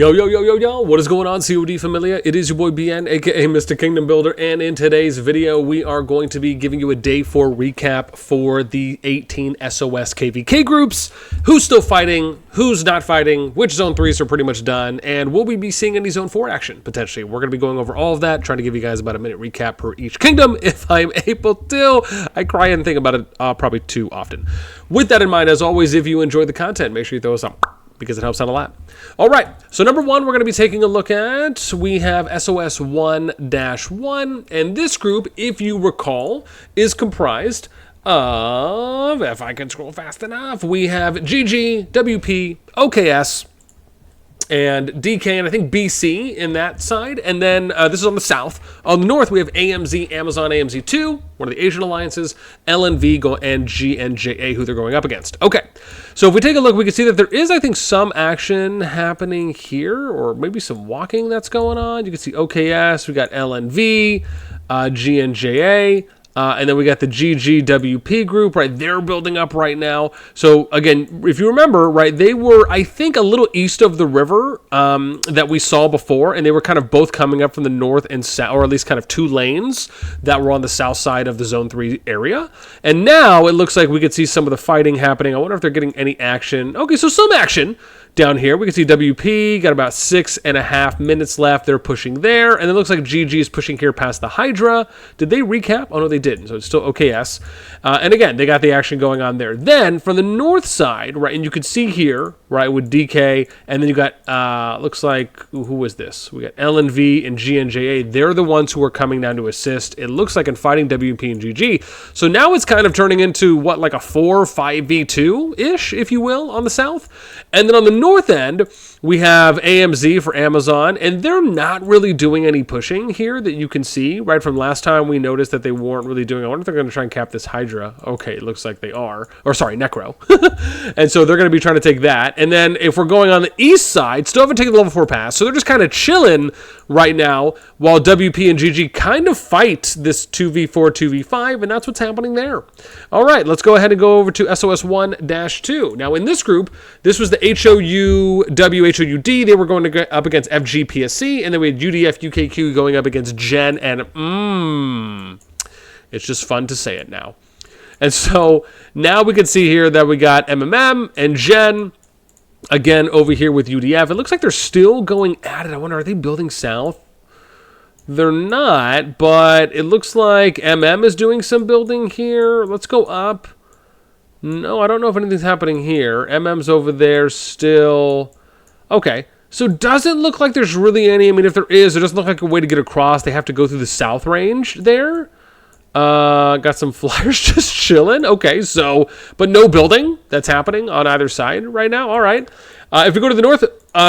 Yo, yo, yo, yo, yo, what is going on, CoD Familia? It is your boy BN, aka Mr. Kingdom Builder, and in today's video, we are going to be giving you a Day 4 recap for the 18 SOS KvK groups, who's still fighting, who's not fighting, which Zone 3s are pretty much done, and will we be seeing any Zone 4 action, potentially. We're going to be going over all of that, trying to give you guys about a minute recap per each kingdom, if I'm able to. I cry and think about it probably too often. With that in mind, as always, if you enjoyed the content, make sure you throw us up, because it helps out a lot. All right, so number one, we're going to be taking a look at, we have SOS 1-1, and this group, if you recall, is comprised of, if I can scroll fast enough, we have GG, WP, OKS, and DK, and I think BC in that side. And then this is on the south. On the north, we have AMZ, Amazon AMZ2, one of the Asian alliances, LNV and GNJA, who they're going up against. Okay, so if we take a look, we can see that there is, I think, some action happening here, or maybe some walking that's going on. You can see OKS, we got LNV, GNJA, and then we got the GGWP group, right? They're building up right now. So again, if you remember, right, they were, I think, a little east of the river that we saw before, and they were kind of both coming up from the north and south, or at least kind of two lanes that were on the south side of the Zone 3 area. And now it looks like we could see some of the fighting happening. I wonder if they're getting any action. Okay, so some action down here. We can see WP got about 6.5 minutes left. They're pushing there. And it looks like GG is pushing here past the Hydra. Did they recap? Oh, no, they didn't. So it's still OKS. And again, they got the action going on there. Then from the north side, right, and you can see here, right, with DK, and then you got, looks like, who was this? We got LNV and GNJA. They're the ones who are coming down to assist. It looks like in fighting WP and GG. So now it's kind of turning into, what, like a 4-5v2-ish, if you will, on the south. And then on the north end, we have AMZ for Amazon, and they're not really doing any pushing here that you can see. Right from last time, we noticed that they weren't really doing. I wonder if they're going to try and cap this Hydra. Okay, it looks like they are. Or sorry, Necro. And so they're going to be trying to take that. And then if we're going on the east side, still haven't taken the level 4 pass, so they're just kind of chilling right now while WP and GG kind of fight this 2v4, 2v5, and that's what's happening there. All right, let's go ahead and go over to SOS 1-2. Now, in this group, this was the HOUD. They were going to go up against FGPSC, and then we had UDF UKQ going up against Gen, and it's just fun to say it now. And so now we can see here that we got MMM and Gen, again, over here with UDF. It looks like they're still going at it. I wonder, are they building south? They're not, but it looks like MM is doing some building here. Let's go up. No, I don't know if anything's happening here. MM's over there still. Okay, so doesn't look like there's really any. I mean, if there is, it doesn't look like a way to get across. They have to go through the south range there. Got some flyers just chilling. Okay, so, but no building that's happening on either side right now. All right. If we go to the north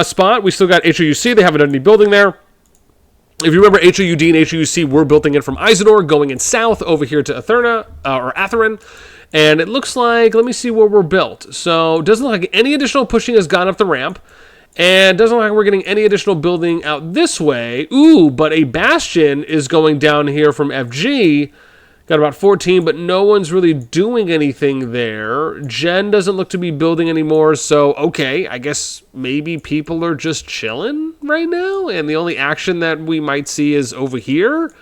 spot, we still got HOUC. They haven't done any building there. If you remember, HOUD and HOUC were building in from Isidore, going in south over here to Atherna, or Atherin. And it looks like, let me see where we're built. So it doesn't look like any additional pushing has gone up the ramp. And doesn't look like we're getting any additional building out this way. Ooh, but a Bastion is going down here from FG. Got about 14, but no one's really doing anything there. Gen doesn't look to be building anymore, so okay, I guess maybe people are just chilling right now, and the only action that we might see is over here.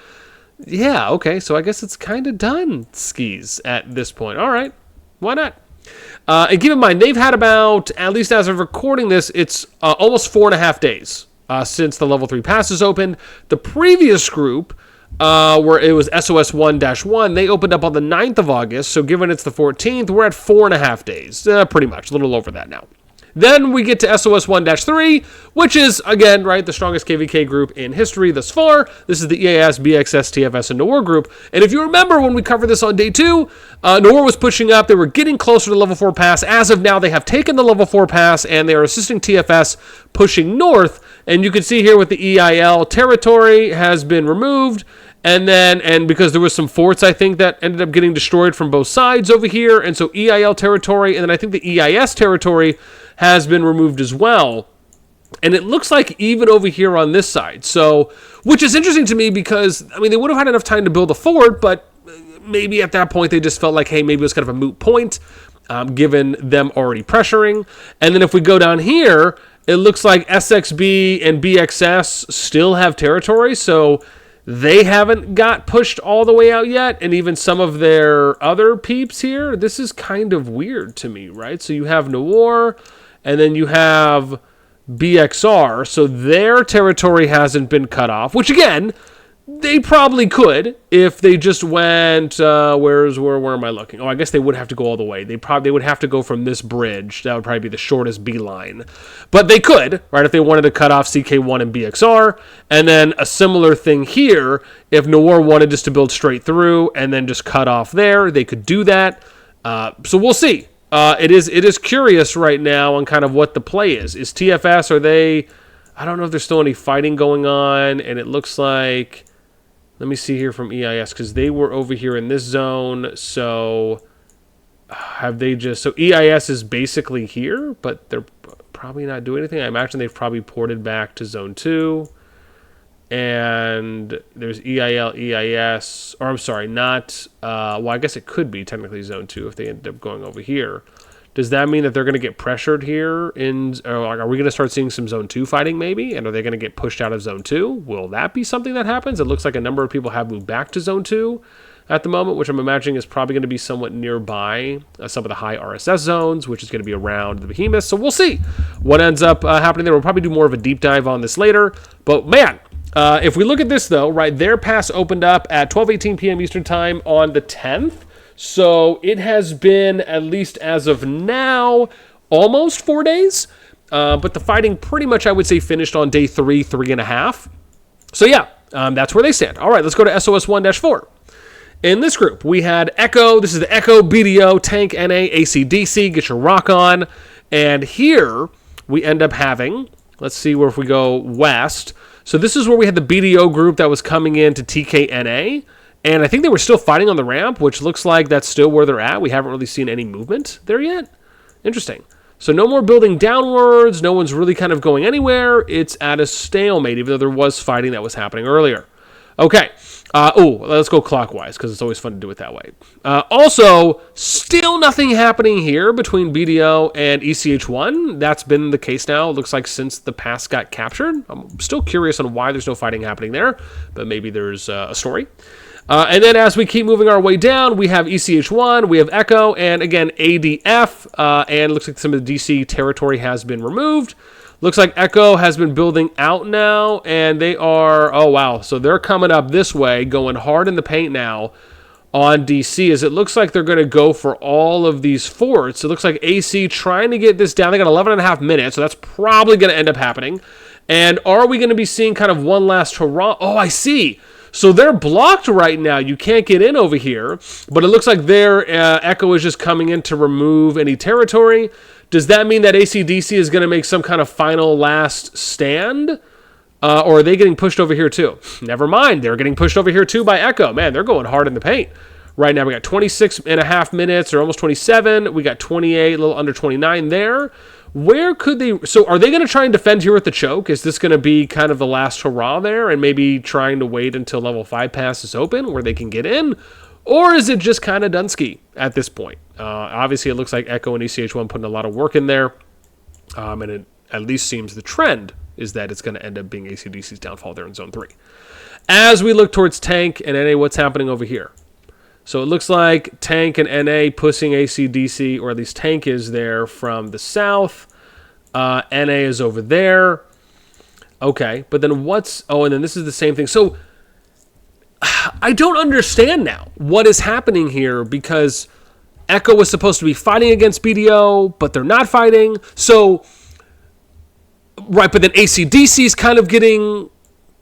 Yeah, okay, so I guess it's kind of done, skis, at this point. All right, why not? And keep in mind, they've had about, at least as of recording this, it's almost 4.5 days since the level 3 passes opened. The previous group, where it was SOS 1-1, they opened up on the 9th of August, so given it's the 14th, we're at 4.5 days, pretty much, a little over that now. Then we get to SOS 1-3, which is, again, right, the strongest KvK group in history thus far. This is the EAS, BXS, TFS, and Noor group. And if you remember when we covered this on day 2, Noor was pushing up. They were getting closer to level 4 pass. As of now, they have taken the level 4 pass, and they are assisting TFS pushing north. And you can see here with the EIL, territory has been removed. And because there was some forts, I think, that ended up getting destroyed from both sides over here. And so EIL territory, and then I think the EIS territory has been removed as well. And it looks like even over here on this side. So, which is interesting to me because, I mean, they would have had enough time to build a fort, but maybe at that point they just felt like, hey, maybe it was kind of a moot point, given them already pressuring. And then if we go down here, It looks like SXB and BXS still have territory, so they haven't got pushed all the way out yet. And even some of their other peeps here, this is kind of weird to me, right? So you have Noir, and then you have BXR, so their territory hasn't been cut off, which again, they probably could if they just went, where am I looking? Oh, I guess they would have to go all the way. They would have to go from this bridge. That would probably be the shortest beeline. But they could, right, if they wanted to cut off CK1 and BXR. And then a similar thing here, if Noir wanted just to build straight through and then just cut off there, they could do that. So we'll see. It is curious right now on kind of what the play is. Is TFS, are they, I don't know if there's still any fighting going on, and it looks like, let me see here from EIS, because they were over here in this zone, so have they just, so EIS is basically here, but they're probably not doing anything. I imagine they've probably ported back to zone 2, and there's EIL, EIS, or I'm sorry, not, well, I guess it could be technically zone 2 if they end up going over here. Does that mean that they're going to get pressured here? Are we going to start seeing some Zone 2 fighting maybe? And are they going to get pushed out of Zone 2? Will that be something that happens? It looks like a number of people have moved back to Zone 2 at the moment, which I'm imagining is probably going to be somewhat nearby some of the high RSS zones, which is going to be around the behemoths. So we'll see what ends up happening there. We'll probably do more of a deep dive on this later. But man, if we look at this though, right, their pass opened up at 12:18 p.m. Eastern Time on the 10th. So it has been, at least as of now, almost 4 days. But the fighting pretty much, I would say, finished on day 3.5. So yeah, that's where they stand. All right, let's go to SOS 1-4. In this group, we had Echo. This is the Echo, BDO, Tank, NA, ACDC. Get your rock on. And here we end up having, let's see where if we go west. So this is where we had the BDO group that was coming in to TKNA. And I think they were still fighting on the ramp, which looks like that's still where they're at. We haven't really seen any movement there yet. Interesting. So no more building downwards. No one's really kind of going anywhere. It's at a stalemate, even though there was fighting that was happening earlier. Okay. Let's go clockwise, because it's always fun to do it that way. Also, still nothing happening here between BDO and ECH1. That's been the case now, it looks like, since the pass got captured. I'm still curious on why there's no fighting happening there, but maybe there's a story. And then as we keep moving our way down, we have ECH1, we have Echo, and again, ADF, and looks like some of the DC territory has been removed. Looks like Echo has been building out now, and they are, oh wow, so they're coming up this way, going hard in the paint now on DC, as it looks like they're going to go for all of these forts. It looks like AC trying to get this down. They got 11.5 minutes, so that's probably going to end up happening. And are we going to be seeing kind of one last hurrah? Oh, I see. So they're blocked right now. You can't get in over here, but it looks like their Echo is just coming in to remove any territory. Does that mean that ACDC is going to make some kind of final last stand? Or are they getting pushed over here too? Never mind. They're getting pushed over here too by Echo. Man, they're going hard in the paint. Right now we got 26.5 minutes, or almost 27. We got 28, a little under 29 there. Where could they... So are they going to try and defend here with the choke? Is this going to be kind of the last hurrah there, and maybe trying to wait until level 5 pass is open where they can get in? Or is it just kind of Dunsky at this point? Obviously, it looks like Echo and ECH1 putting a lot of work in there. And it at least seems the trend is that it's going to end up being ACDC's downfall there in Zone 3. As we look towards Tank and NA, what's happening over here? So it looks like Tank and NA pushing ACDC, or at least Tank is there from the south. NA is over there. Okay, but then what's... Oh, and then this is the same thing. So I don't understand now what is happening here, because Echo was supposed to be fighting against BDO, but they're not fighting. So, right, but then ACDC is kind of getting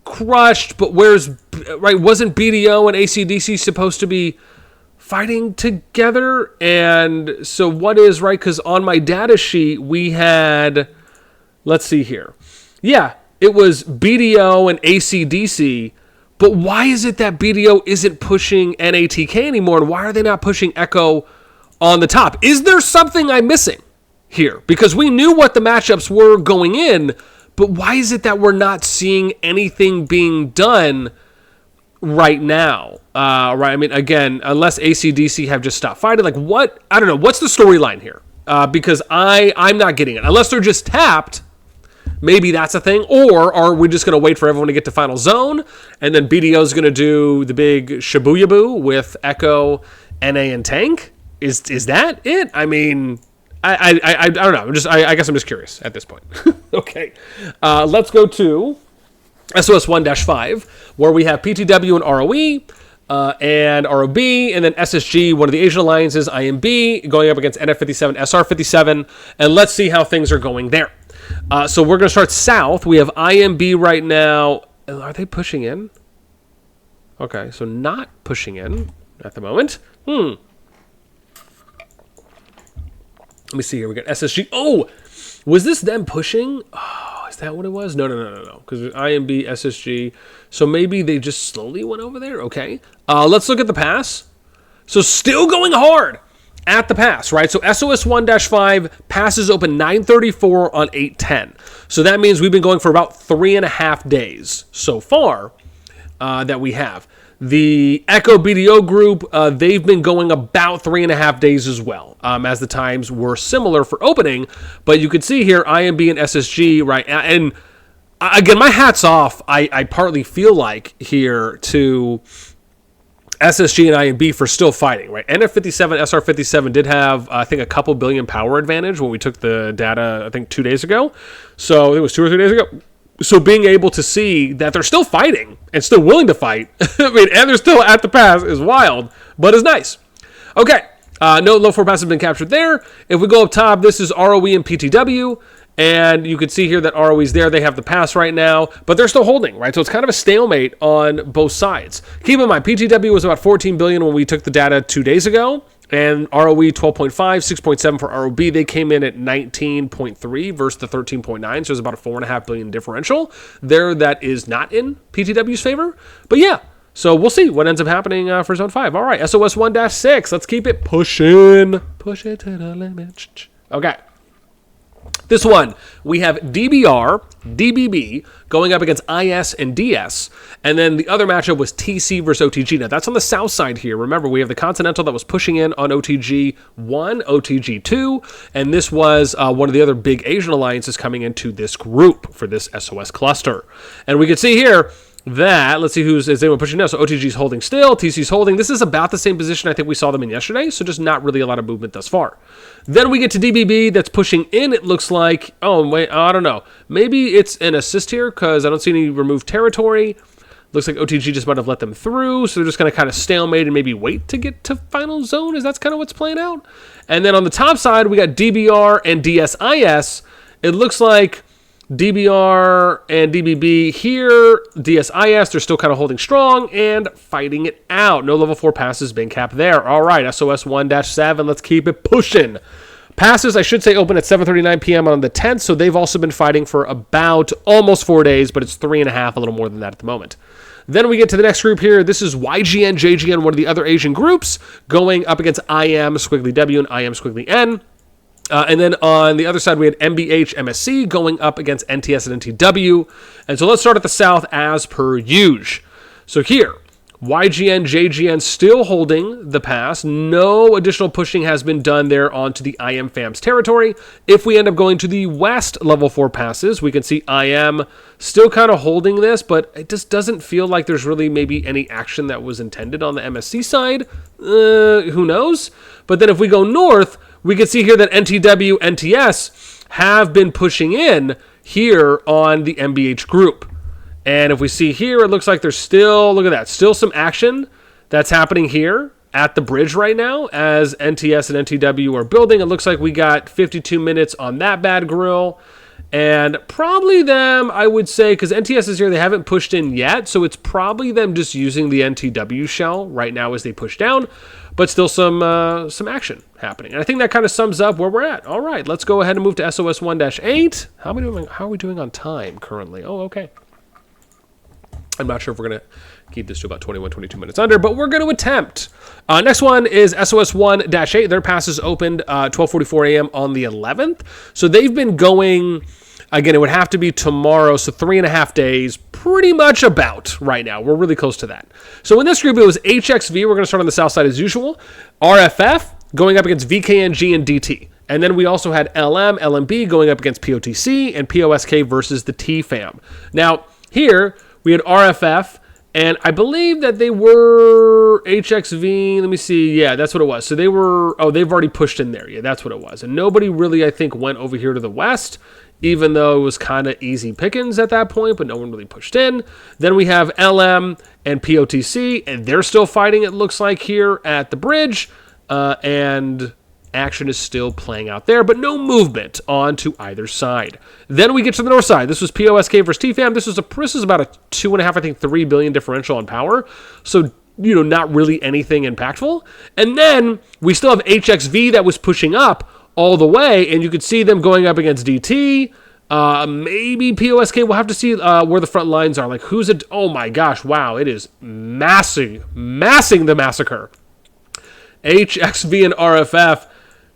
crushed, but where's... Right, wasn't BDO and ACDC supposed to be fighting together? And so what is, right, because on my data sheet we had, let's see here. Yeah, it was BDO and ACDC, but why is it that BDO isn't pushing NATK anymore, and why are they not pushing Echo on the top? Is there something I'm missing here? Because we knew what the matchups were going in, but why is it that we're not seeing anything being done right now? Right, I mean, again, unless ACDC have just stopped fighting, like what? I don't know. What's the storyline here? Because I'm not getting it. Unless they're just tapped, Maybe that's a thing. Or are we just going to wait for everyone to get to Final Zone, and then BDO is going to do the big Shibuya Boo with Echo, NA, and Tank? Is that it? I mean, I don't know. I guess I'm just curious at this point. Okay. Let's go to SOS 1-5, where we have PTW and ROE. And ROB, and then SSG, one of the Asian alliances, IMB, going up against NF57, SR57, and let's see how things are going there. So we're going to start south. We have IMB right now. Are they pushing in? Okay, so not pushing in at the moment. Let me see here. We got SSG. Oh, was this them pushing? Oh, is that what it was? No. Because IMB, SSG. So maybe they just slowly went over there. Okay. Let's look at the pass. So still going hard at the pass, right? So SOS 1-5 passes open 9:34 on 8:10. So that means we've been going for about 3.5 days so far that we have. The Echo BDO group, they've been going about 3.5 days as well, as the times were similar for opening. But you can see here, IMB and SSG, right? And again, my hat's off, I partly feel like, here to SSG and IMB for still fighting, right? NF57, SR57 did have, I think, a couple billion power advantage when we took the data, I think, 2 days ago. So it was 2 or 3 days ago. So being able to see that they're still fighting and still willing to fight, I mean, and they're still at the pass is wild, but it's nice. Okay, no low 4 pass has been captured there. If we go up top, this is ROE and PTW, and you can see here that ROE's there. They have the pass right now, but they're still holding, right? So it's kind of a stalemate on both sides. Keep in mind, PTW was about 14 billion when we took the data 2 days ago. And ROE 12.5, 6.7 for ROB. They came in at 19.3 versus the 13.9, so there's about a $4.5 billion differential there that is not in PTW's favor. But yeah, so we'll see what ends up happening for Zone 5. All right, SOS 1-6. Let's keep it pushing. Push it to the limit. Okay. This one, we have DBR, DBB going up against IS and DS. And then the other matchup was TC versus OTG. Now, that's on the south side here. Remember, we have the Continental that was pushing in on OTG 1, OTG 2. And this was one of the other big Asian alliances coming into this group for this SOS cluster. And we can see here that, let's see is anyone pushing now. So OTG's holding still, TC's holding. This is about the same position I think we saw them in yesterday, so just not really a lot of movement thus far. Then we get to DBB that's pushing in, it looks like. Oh, wait, I don't know. Maybe it's an assist here because I don't see any removed territory. Looks like OTG just might have let them through, so they're just going to kind of stalemate and maybe wait to get to Final Zone. Is that's kind of what's playing out? And then on the top side, we got DBR and DSIS. It looks like DBR and DBB here, DSIS, they're still kind of holding strong and fighting it out. No level 4 passes being capped there. All right, SOS 1-7, let's keep it pushing. Passes, I should say, open at 7:39 p.m. on the 10th, so they've also been fighting for about almost 4 days, but it's 3.5, a little more than that at the moment. Then we get to the next group here. This is YGN, JGN, one of the other Asian groups, going up against IM, squiggly W, and IM, squiggly N. And then on the other side, we had MBH, MSC going up against NTS and NTW. And so let's start at the south as per usual. So here, YGN, JGN still holding the pass. No additional pushing has been done there onto the IM FAM's territory. If we end up going to the west level 4 passes, we can see IM still kind of holding this, but it just doesn't feel like there's really maybe any action that was intended on the MSC side. Who knows? But then if we go north, we can see here that NTW, NTS have been pushing in here on the MBH group. And if we see here, it looks like there's still, look at that, still some action that's happening here at the bridge right now as NTS and NTW are building. It looks like we got 52 minutes on that bad grill. And probably them, I would say, because NTS is here, they haven't pushed in yet. So it's probably them just using the NTW shell right now as they push down. But still some action happening. And I think that kind of sums up where we're at. All right, let's go ahead and move to SOS 1-8. How are we doing on time currently? Oh, okay. I'm not sure if we're going to keep this to about 21, 22 minutes under, but we're going to attempt. Next one is SOS 1-8. Their passes opened 12:44 a.m. on the 11th. So they've been going, again, it would have to be tomorrow, so 3.5 days, pretty much about right now. We're really close to that. So in this group, it was HXV. We're going to start on the south side as usual. RFF going up against VKNG and DT. And then we also had LMB going up against POTC and POSK versus the T Fam. Now, here we had RFF, and I believe that they were HXV. Let me see. Yeah, that's what it was. So they were, they've already pushed in there. Yeah, that's what it was. And nobody really, I think, went over here to the west, even though it was kind of easy pickings at that point, but no one really pushed in. Then we have LM and POTC, and they're still fighting, it looks like, here at the bridge. And action is still playing out there, but no movement onto either side. Then we get to the north side. This was POSK versus TFAM. This is about a 2.5, I think, 3 billion differential on power. So, not really anything impactful. And then we still have HXV that was pushing up all the way, and you could see them going up against DT. Maybe POSK. We'll have to see where the front lines are. Like, who's it? Oh my gosh! Wow, it is massing the massacre. HXV and RFF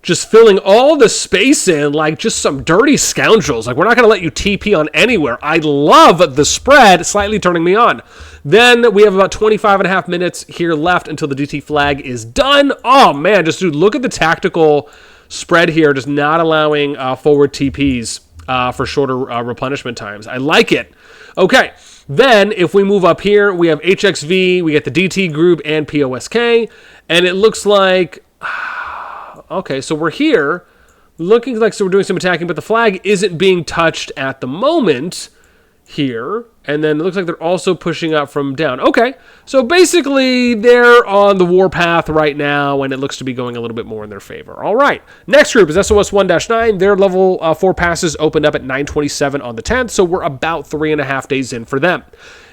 just filling all the space in like just some dirty scoundrels. Like, we're not going to let you TP on anywhere. I love the spread, slightly turning me on. Then we have about 25.5 minutes here left until the DT flag is done. Oh man, just dude, look at the tactical spread here, just not allowing forward TPs for shorter replenishment times. I like it. Okay, then if we move up here, we have HXV, we get the DT group and POSK, and it looks like, okay, so we're here, looking like so we're doing some attacking, but the flag isn't being touched at the moment here. And then it looks like they're also pushing up from down. Okay, so basically they're on the warpath right now, and it looks to be going a little bit more in their favor. All right, next group is SOS 1-9. Their level 4 passes opened up at 9:27 on the 10th, so we're about 3.5 days in for them.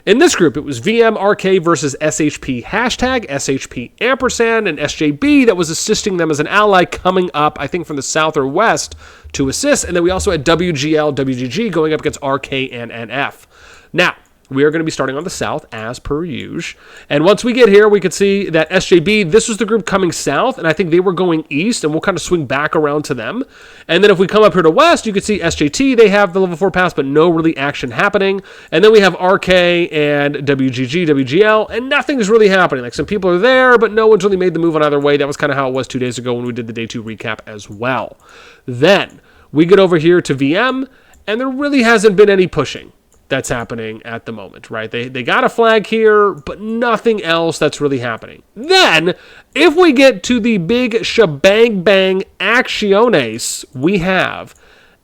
In this group, it was VMRK versus SHP hashtag, SHP ampersand, and SJB that was assisting them as an ally coming up, I think, from the south or west to assist. And then we also had WGL, WGG going up against RK and NF. Now, we are going to be starting on the south as per usual. And once we get here, we can see that SJB, this was the group coming south, and I think they were going east, and we'll kind of swing back around to them. And then if we come up here to west, you can see SJT, they have the level 4 pass, but no really action happening. And then we have RK and WGG, WGL, and nothing's really happening. Like, some people are there, but no one's really made the move on either way. That was kind of how it was 2 days ago when we did the day 2 recap as well. Then we get over here to VM, and there really hasn't been any pushing that's happening at the moment, right? They got a flag here, but nothing else that's really happening. Then, if we get to the big shebang bang acciones, we have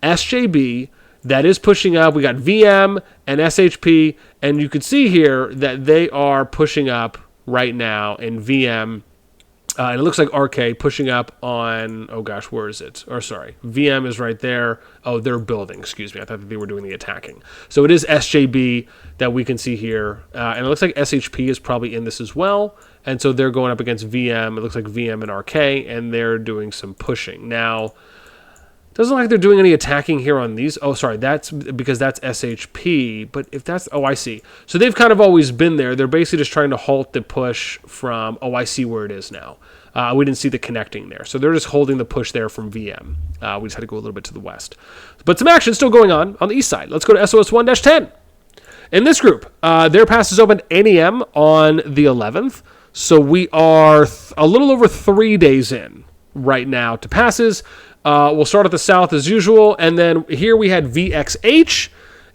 SJB that is pushing up. We got VM and SHP, and you can see here that they are pushing up right now in VM. And it looks like RK pushing up on, oh gosh, where is it? Or sorry, VM is right there. Oh, they're building, excuse me. I thought that they were doing the attacking. So it is SJB that we can see here. And it looks like SHP is probably in this as well. And so they're going up against VM. It looks like VM and RK, and they're doing some pushing. Now, doesn't look like they're doing any attacking here on these. Oh, sorry, that's because that's SHP. But if that's, oh, I see. So they've kind of always been there. They're basically just trying to halt the push from, oh, I see where it is now. We didn't see the connecting there. So they're just holding the push there from VM. We just had to go a little bit to the west. But some action still going on the east side. Let's go to SOS 1-10. In this group, their passes opened 8 a.m. on the 11th. So we are a little over 3 days in right now to passes. We'll start at the south as usual, and then here we had VXH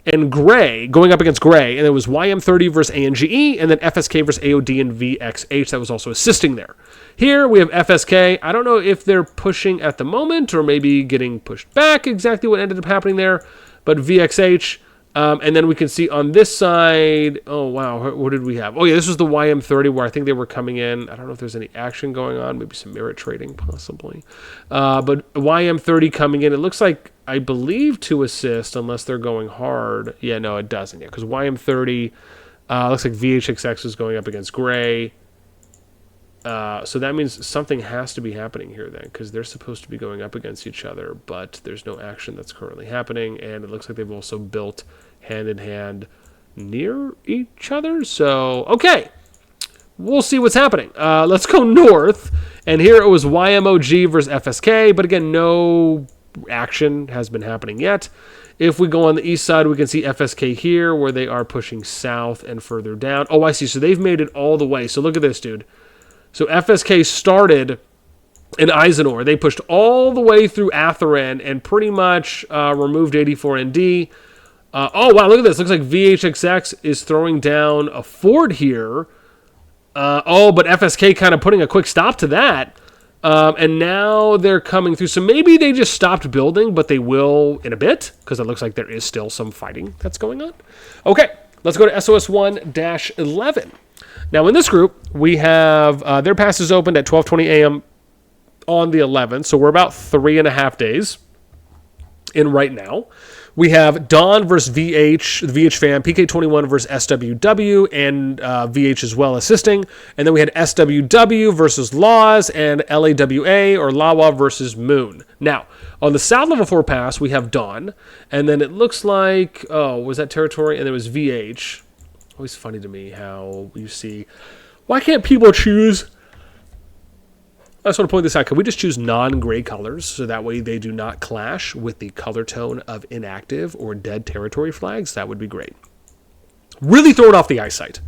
and Gray going up against Gray, and it was YM30 versus ANGE, and then FSK versus AOD and VXH that was also assisting there. Here we have FSK. I don't know if they're pushing at the moment or maybe getting pushed back, exactly what ended up happening there, but VXH. And then we can see on this side, oh, wow, what did we have? Oh, yeah, this was the YM30 where I think they were coming in. I don't know if there's any action going on, maybe some merit trading possibly. But YM30 coming in, it looks like, I believe, to assist unless they're going hard. Yeah, no, it doesn't yet because YM30 looks like VHXX is going up against Gray. So that means something has to be happening here then, because they're supposed to be going up against each other, but there's no action that's currently happening, and it looks like they've also built hand-in-hand near each other. So, okay, we'll see what's happening. Let's go north, and here it was YMOG versus FSK, but again, no action has been happening yet. If we go on the east side, we can see FSK here, where they are pushing south and further down. Oh, I see, so they've made it all the way. So look at this, dude. So FSK started and Eisenhower. They pushed all the way through Atherin and pretty much removed 84ND. Oh, wow, look at this. Looks like VHXX is throwing down a fort here. Oh, but FSK kind of putting a quick stop to that. And now they're coming through. So maybe they just stopped building, but they will in a bit, because it looks like there is still some fighting that's going on. Okay, let's go to SOS1-11. Now, in this group, we have their passes opened at 12:20 a.m. on the 11th, so we're about 3.5 days in right now. We have Dawn versus VH, the VH Fam, PK21 versus SWW, and VH as well assisting. And then we had SWW versus Laws and LAWA, or Lawa versus Moon. Now, on the South Level 4 pass, we have Dawn, and then it looks like, oh, was that territory? And there was VH. Always funny to me how you see, why can't people choose? I just want to point this out. Can we just choose non-gray colors so that way they do not clash with the color tone of inactive or dead territory flags? That would be great. Really throwing off the eyesight.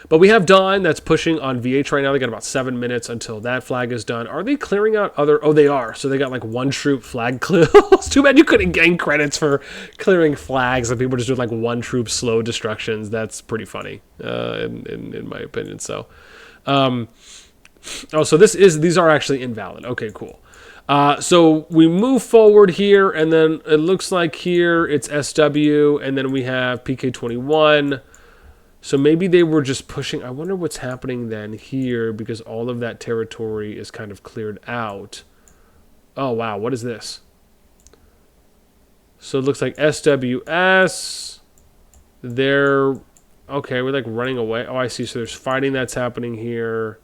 But we have Dawn that's pushing on VH right now. They got about 7 minutes until that flag is done. Are they clearing out other? Oh, they are. So they got like one troop flag clear. It's too bad you couldn't gain credits for clearing flags and people just doing like one troop slow destructions. That's pretty funny, in my opinion. So, oh, so these are actually invalid. Okay, cool. So we move forward here, and then it looks like here it's SW, and then we have PK21. So maybe they were just pushing. I wonder what's happening then here, because all of that territory is kind of cleared out. Oh, wow. What is this? So it looks like SWS. They're, okay, we're like running away. Oh, I see. So there's fighting that's happening here.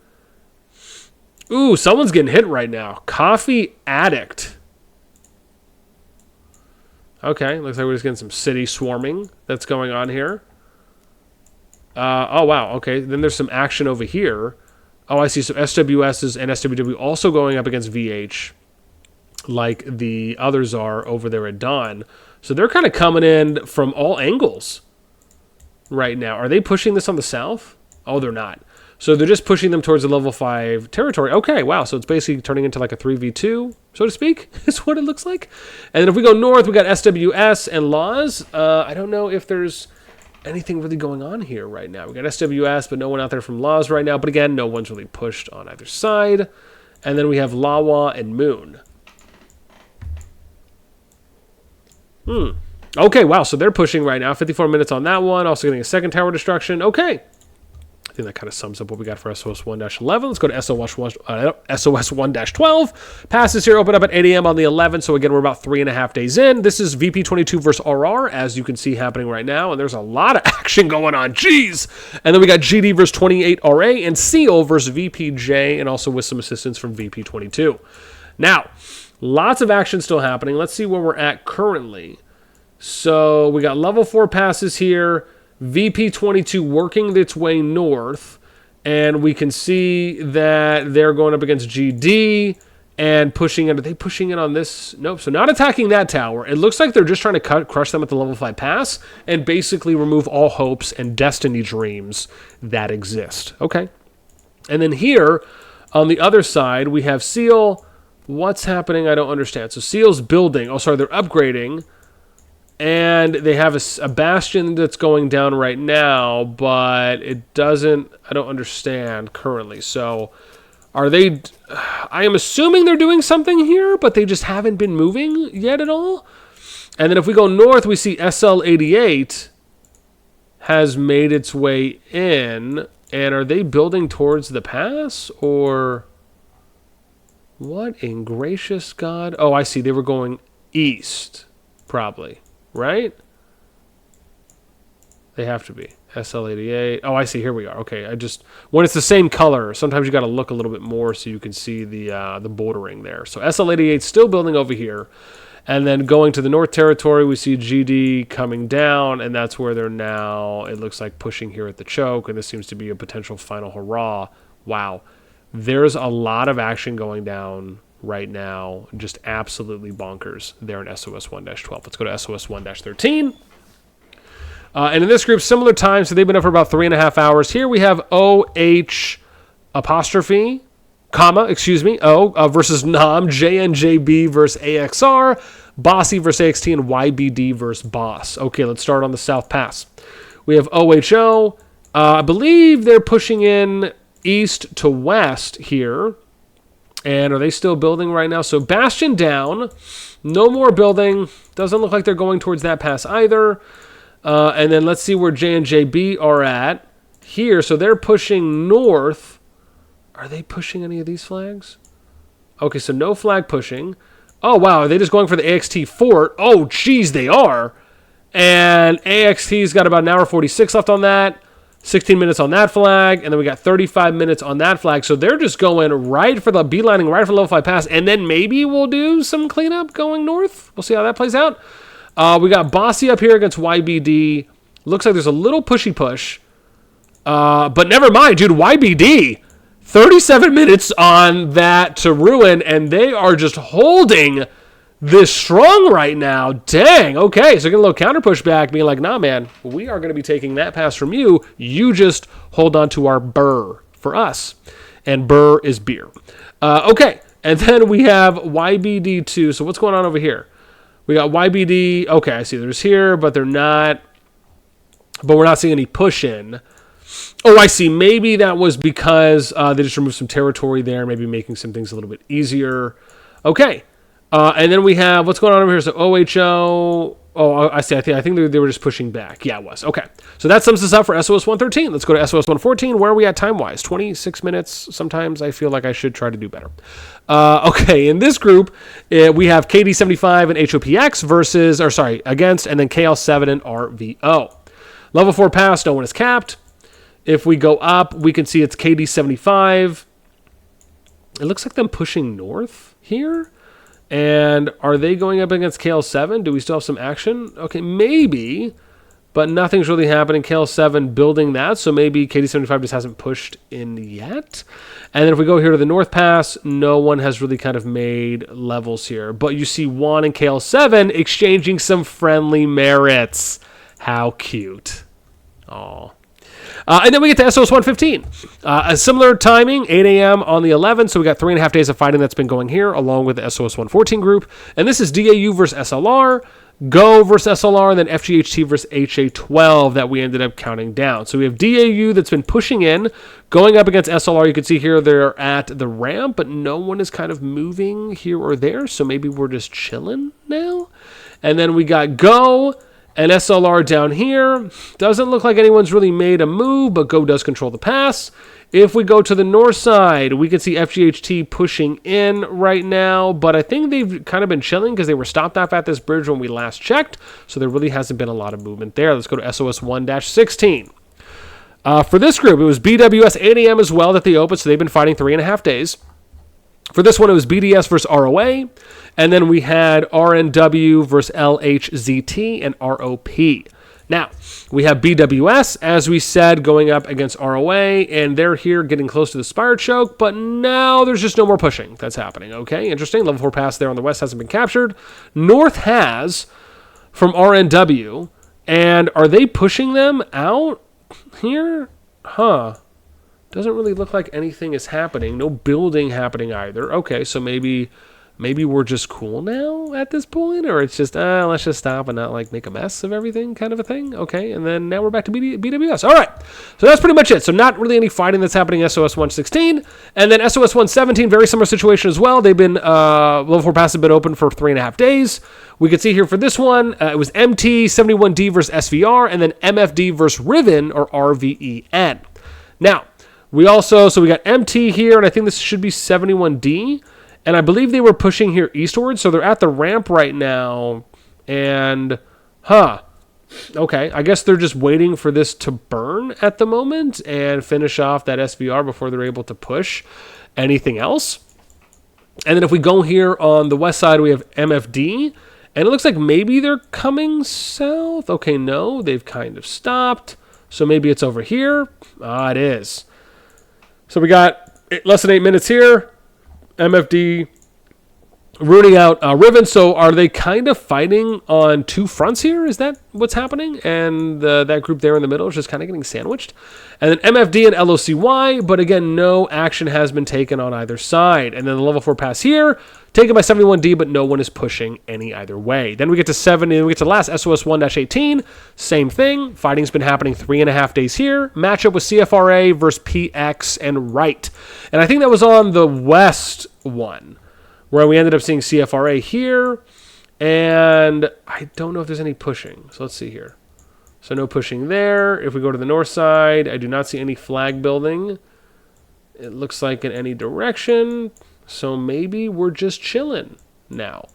Ooh, someone's getting hit right now. Coffee Addict. Okay, looks like we're just getting some city swarming that's going on here. Oh, wow. Okay, then there's some action over here. Oh, I see. So SWSs and SWW also going up against VH like the others are over there at Dawn. So they're kind of coming in from all angles right now. Are they pushing this on the south? Oh, they're not. So they're just pushing them towards the level 5 territory. Okay, wow. So it's basically turning into like a 3v2, so to speak, is what it looks like. And then if we go north, we got SWS and Laws. I don't know if there's anything really going on here right now. We got SWS, but no one out there from Laws right now. But again, no one's really pushed on either side. And then we have Lawa and Moon. Okay, wow. So they're pushing right now. 54 minutes on that one. Also getting a second tower destruction. Okay. I think that kind of sums up what we got for SOS1-11. Let's go to SOS1-12. Passes here open up at 8 a.m. on the 11th. So again, we're about 3.5 days in. This is VP22 versus RR, as you can see happening right now. And there's a lot of action going on. Jeez. And then we got GD versus 28RA and Seal versus VPJ, and also with some assistance from VP22. Now, lots of action still happening. Let's see where we're at currently. So we got level 4 passes here. VP22 working its way north, and we can see that they're going up against GD and pushing it. Are they pushing it on this? Nope. So not attacking that tower. It looks like they're just trying to crush them at the level 5 pass and basically remove all hopes and destiny dreams that exist. Okay. And then here on the other side, we have Seal. What's happening? I don't understand. So Seal's building. Oh, sorry, they're upgrading. And they have a bastion that's going down right now, but it doesn't, I don't understand currently. So are they, I am assuming they're doing something here, but they just haven't been moving yet at all. And then if we go north, we see SL88 has made its way in. And are they building towards the pass, or what in gracious God? Oh, I see. They were going east, probably. Right? They have to be. SL88. Oh, I see. Here we are. Okay. When it's the same color, sometimes you got to look a little bit more so you can see the bordering there. So SL88 still building over here. And then going to the North Territory, we see GD coming down, and that's where they're now, it looks like, pushing here at the choke, and this seems to be a potential final hurrah. Wow. There's a lot of action going down right now, just absolutely bonkers there in SOS1-12. Let's go to SOS1-13. And in this group, similar time, so they've been up for about 3.5 hours. Here we have OH apostrophe versus Nam, JNJB versus AXR, Bossy versus AXT, and YBD versus Boss. Okay, let's start on the South Pass. We have OHO. I believe they're pushing in east to west here. And are they still building right now? So Bastion down. No more building. Doesn't look like they're going towards that pass either. And then let's see where J&JB are at here. So they're pushing north. Are they pushing any of these flags? Okay, so no flag pushing. Oh, wow. Are they just going for the AXT fort? Oh, geez, they are. And AXT's got about an hour 46 left on that. 16 minutes on that flag, and then we got 35 minutes on that flag. So they're just going right for the beelining, right for the level 5 pass, and then maybe we'll do some cleanup going north. We'll see how that plays out. We got Bossy up here against YBD. Looks like there's a little pushy push. But never mind, dude. YBD, 37 minutes on that to ruin, and they are just holding this strong right now. Dang. Okay, so getting a little counter pushback, being like, nah, man, we are going to be taking that pass from you. You just hold on to our burr for us. And burr is beer. Okay, and then we have YBD2. So what's going on over here? We got YBD. Okay, I see there's here, but they're not. But we're not seeing any push in. Oh, I see. Maybe that was because they just removed some territory there, maybe making some things a little bit easier. Okay. And then we have, what's going on over here? So OHO, I see. I think they were just pushing back. Yeah, it was. Okay. So that sums us up for SOS 113. Let's go to SOS 114. Where are we at time-wise? 26 minutes. Sometimes I feel like I should try to do better. Okay, in this group, we have KD75 and HOPX against, and then KL7 and RVO. Level 4 pass, no one is capped. If we go up, we can see it's KD75. It looks like them pushing north here. And are they going up against KL7? Do we still have some action? Okay, maybe, but nothing's really happening. KL7 building that, so maybe KD75 just hasn't pushed in yet. And then if we go here to the North Pass, no one has really kind of made levels here. But you see Juan and KL7 exchanging some friendly merits. How cute. Aw. And then we get to SOS 115. A similar timing, 8 a.m. on the 11th. So we got 3.5 days of fighting that's been going here, along with the SOS 114 group. And this is DAU versus SLR, Go versus SLR, and then FGHT versus HA12 that we ended up counting down. So we have DAU that's been pushing in, going up against SLR. You can see here they're at the ramp, but no one is kind of moving here or there. So maybe we're just chilling now. And then we got Go and SLR down here. Doesn't look like anyone's really made a move, but Go does control the pass. If we go to the north side, we can see FGHT pushing in right now, but I think they've kind of been chilling because they were stopped off at this bridge when we last checked, so there really hasn't been a lot of movement there. Let's go to SOS 1-16. For this group, it was BWS 8 a.m. as well that they opened, so they've been fighting 3.5 days. For this one, it was BDS versus ROA, and then we had RNW versus LHZT and ROP. Now, we have BWS, as we said, going up against ROA, and they're here getting close to the Spire Choke, but now there's just no more pushing that's happening, okay? Interesting. Level 4 pass there on the west hasn't been captured. North has from RNW, and are they pushing them out here? Doesn't really look like anything is happening. No building happening either. Okay, so maybe we're just cool now at this point, or it's just, let's just stop and not like make a mess of everything kind of a thing. Okay, and then now we're back to BWS. All right, so that's pretty much it. So not really any fighting that's happening in SOS 116. And then SOS 117, very similar situation as well. They've been, level 4 pass have been open for 3.5 days. We can see here for this one, it was MT71D versus SVR, and then MFD versus Riven, or RVEN. Now, we got MT here, and I think this should be 71D. And I believe they were pushing here eastward, so they're at the ramp right now. And, okay, I guess they're just waiting for this to burn at the moment and finish off that SVR before they're able to push anything else. And then if we go here on the west side, we have MFD. And it looks like maybe they're coming south. Okay, no, they've kind of stopped. So maybe it's over here. It is. So we got less than 8 minutes here. MFD rooting out Riven. So are they kind of fighting on two fronts here? Is that what's happening? And that group there in the middle is just kind of getting sandwiched. And then MFD and LOCY, but again, no action has been taken on either side. And then the level 4 pass here, taken by 71D, but no one is pushing any either way. Then we get to 7, and we get to last SOS 1-18. Same thing. Fighting's been happening 3.5 days here. Matchup with CFRA versus PX and Right. And I think that was on the West one, where we ended up seeing CFRA here, and I don't know if there's any pushing. So let's see here. So no pushing there. If we go to the north side, I do not see any flag building. It looks like in any direction. So maybe we're just chilling now.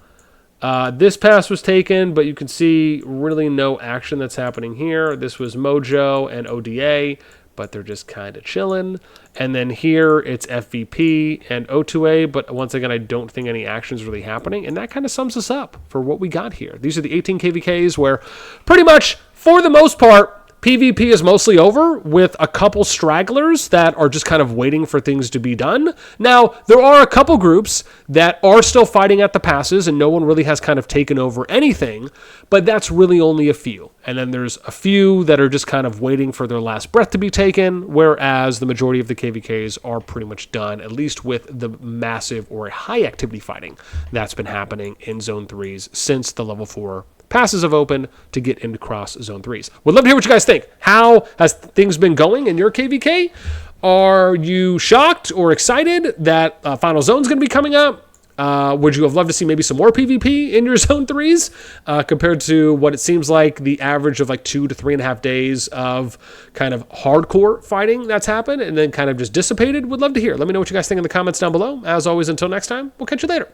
This pass was taken, but you can see really no action that's happening here. This was Mojo and ODA, but they're just kind of chilling. And then here it's FVP and O2A, but once again, I don't think any action is really happening. And that kind of sums us up for what we got here. These are the 18 KvKs where pretty much, for the most part, PvP is mostly over with a couple stragglers that are just kind of waiting for things to be done. Now, there are a couple groups that are still fighting at the passes and no one really has kind of taken over anything, but that's really only a few. And then there's a few that are just kind of waiting for their last breath to be taken, whereas the majority of the KvKs are pretty much done, at least with the massive or high activity fighting that's been happening in Zone 3s since the level 4 passes have opened to get into cross Zone 3s. Would love to hear what you guys think. How has things been going in your KvK? Are you shocked or excited that Final Zone's going to be coming up? Would you have loved to see maybe some more PvP in your Zone 3s compared to what it seems like the average of like 2 to 3.5 days of kind of hardcore fighting that's happened and then kind of just dissipated? Would love to hear. Let me know what you guys think in the comments down below. As always, until next time, we'll catch you later.